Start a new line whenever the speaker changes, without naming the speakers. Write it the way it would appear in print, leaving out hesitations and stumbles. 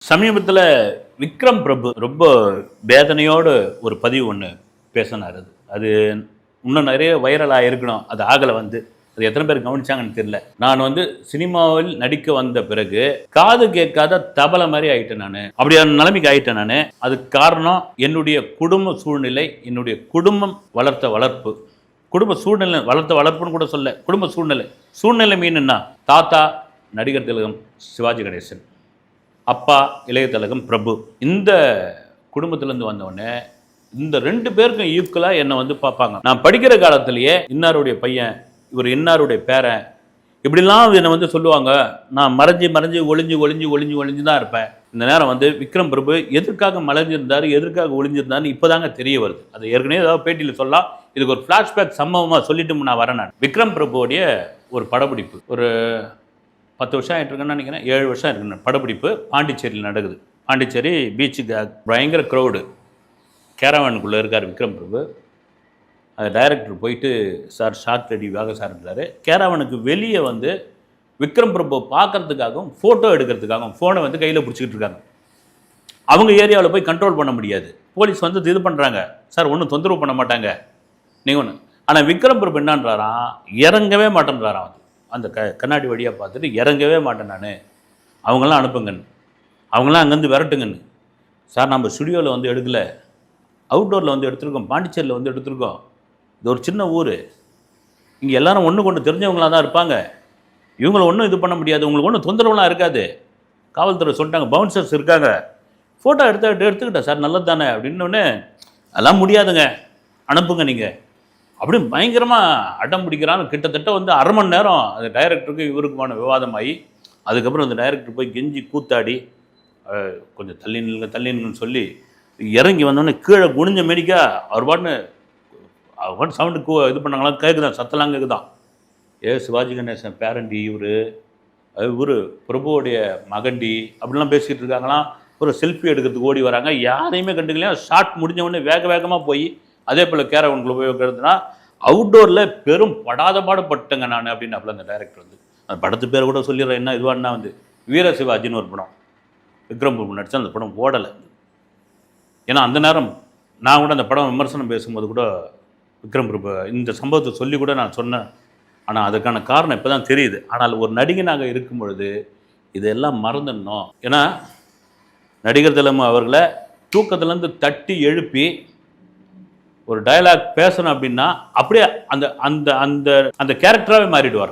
சமீபத்தில் விக்ரம் பிரபு ரொம்ப வேதனையோடு ஒரு பதிவு ஒன்று பேசினார். அது இன்னும் நிறைய வைரலாக இருக்கணும், அது ஆகலை. அது எத்தனை பேர் கவனிச்சாங்கன்னு தெரியல. நான் சினிமாவில் நடிக்க வந்த பிறகு காது கேட்காத தபலை மாதிரி ஆயிட்டேன். நான் அப்படியான நிலைமைக்கு ஆயிட்டேன். நான் அதுக்கு காரணம் என்னுடைய குடும்ப சூழ்நிலை, என்னுடைய குடும்பம் வளர்த்த வளர்ப்பு. குடும்ப சூழ்நிலை வளர்த்த வளர்ப்புன்னு கூட சொல்ல, குடும்ப சூழ்நிலை மீன்னா தாத்தா நடிகர் திலகம் சிவாஜி கணேசன், அப்பா இளைய திலகம் பிரபு. இந்த குடும்பத்திலேருந்து வந்தவொடனே இந்த ரெண்டு பேருக்கும் ஈக்குவலாக என்னை பார்ப்பாங்க. நான் படிக்கிற காலத்திலேயே இன்னாருடைய பையன், இவர் இன்னாருடைய பேரன், இப்படிலாம் என்னை சொல்லுவாங்க. நான் மறைஞ்சு ஒளிஞ்சு தான் இருப்பேன். இந்த நேரம் விக்ரம் பிரபு எதற்காக மறைஞ்சிருந்தார், எதற்காக ஒளிஞ்சிருந்தாருன்னு இப்போதாங்க தெரிய வருது. அது ஏற்கனவே ஏதாவது பேட்டியில் சொல்லலாம். இதுக்கு ஒரு ஃப்ளாஷ்பேக் சம்பவமாக சொல்லிட்டு நான் வரேன். நான் விக்ரம் பிரபுவோடைய ஒரு படப்பிடிப்பு ஒரு 10 வருஷம் ஆகிட்டு இருக்குன்னு நினைக்கிறேன், 7 வருஷம் இருக்குன்னு. படப்பிடிப்பு பாண்டிச்சேரியில் நடக்குது. பாண்டிச்சேரி பீச்சுக்கு பயங்கர க்ரௌடு. கேரவானுக்குள்ளே இருக்கார் விக்ரம் பிரபு. அது டைரக்டர் போயிட்டு, சார் ஷார்ட் ரெடி வாங்க சார்ன்றாரு. கேரவானுக்கு வெளியே விக்ரம் பிரபு பார்க்கறதுக்காகவும் ஃபோட்டோ எடுக்கிறதுக்காகவும் ஃபோனை கையில் பிடிச்சிக்கிட்டு இருக்காங்க. அவங்க ஏரியாவில் போய் கண்ட்ரோல் பண்ண முடியாது. போலீஸ் இது பண்ணுறாங்க. சார் ஒன்றும் தொந்தரவு பண்ண மாட்டாங்க நீங்கள் ஒன்று. ஆனால் விக்ரம் பிரபு என்னன்றாராம், இறங்கவே மாட்டேன்றாராம். அந்த கண்ணாடி வழியாக பார்த்துட்டு இறங்கவே மாட்டேன் நான், அவங்களாம் அனுப்புங்கன்னு, அவங்களாம் அங்கேருந்து விரட்டுங்கன்னு. சார் நம்ம ஸ்டுடியோவில் எடுக்கலை, அவுட்டோரில் எடுத்துருக்கோம், பாண்டிச்சேரியில் எடுத்துருக்கோம். இது ஒரு சின்ன ஊர், இங்கே எல்லோரும் ஒன்று கொண்டு தெரிஞ்சவங்களாக தான் இருப்பாங்க. இவங்கள ஒன்றும் இது பண்ண முடியாது, உங்களுக்கு ஒன்றும் தொந்தரவுலாம் இருக்காது. காவல்துறை சொல்லிட்டாங்க, பவுன்சர்ஸ் இருக்காங்க. ஃபோட்டோ எடுத்துக்கிட்டேன் சார், நல்லது தானே அப்படின்னோடனே, அதெல்லாம் முடியாதுங்க, அனுப்புங்க நீங்கள் அப்படி பயங்கரமாக அடம் பிடிக்கிறான்னு. கிட்டத்தட்ட அரை மணி நேரம் அந்த டைரக்டருக்கு இவருக்குமான விவாதமாகி, அதுக்கப்புறம் அந்த டைரக்டர் போய் கெஞ்சி கூத்தாடி கொஞ்சம் தள்ளி நில்லுங்கன்னு சொல்லி இறங்கி வந்தோடனே கீழே குனிஞ்ச மேடிக்கா அவர் பாட்டு சவுண்டு இது பண்ணாங்களாம், கேட்குதான், சத்தலாம் கேட்குதான். சிவாஜி கணேசன் பேரண்டி இவர் பிரபுவோடைய மகண்டி அப்படிலாம் பேசிக்கிட்டு இருக்காங்களாம். ஒரு செல்ஃபி எடுக்கிறதுக்கு ஓடி வராங்க, யாரையுமே கண்டுக்கலையா. ஷார்ட் முடிஞ்சவொடனே வேகமாக போய் அதே போல் கேரவனுக்குள்ள போய் வைக்கிறதுனா அவுட்டோரில் பெரும் படாத பாடுபட்டேங்க நான் அப்படின்னு. அப்போ அந்த டைரக்டர் அந்த படத்து பேர் கூட சொல்லிடுறேன், என்ன இதுவானா வீர சிவாஜின்னு ஒரு படம் விக்ரம் பிரபு நடித்தா அந்த படம் ஓடலை. ஏன்னா அந்த நேரம் நான் கூட அந்த படம் விமர்சனம் பேசும்போது கூட விக்ரம் பிரபு இந்த சம்பவத்தை சொல்லி கூட நான் சொன்னேன். ஆனால் அதுக்கான காரணம் இப்போ தான் தெரியுது. ஆனால் ஒரு நடிகனாக இருக்கும் பொழுது இதெல்லாம் மறந்துடணும். ஏன்னா நடிகர் திலகம் அவர்களை தூக்கத்துலேருந்து தட்டி எழுப்பி ஒரு டயலாக் பேசணும் அப்படின்னா அப்படியே அந்த அந்த அந்த அந்த கேரக்டராகவே மாறிடுவார்.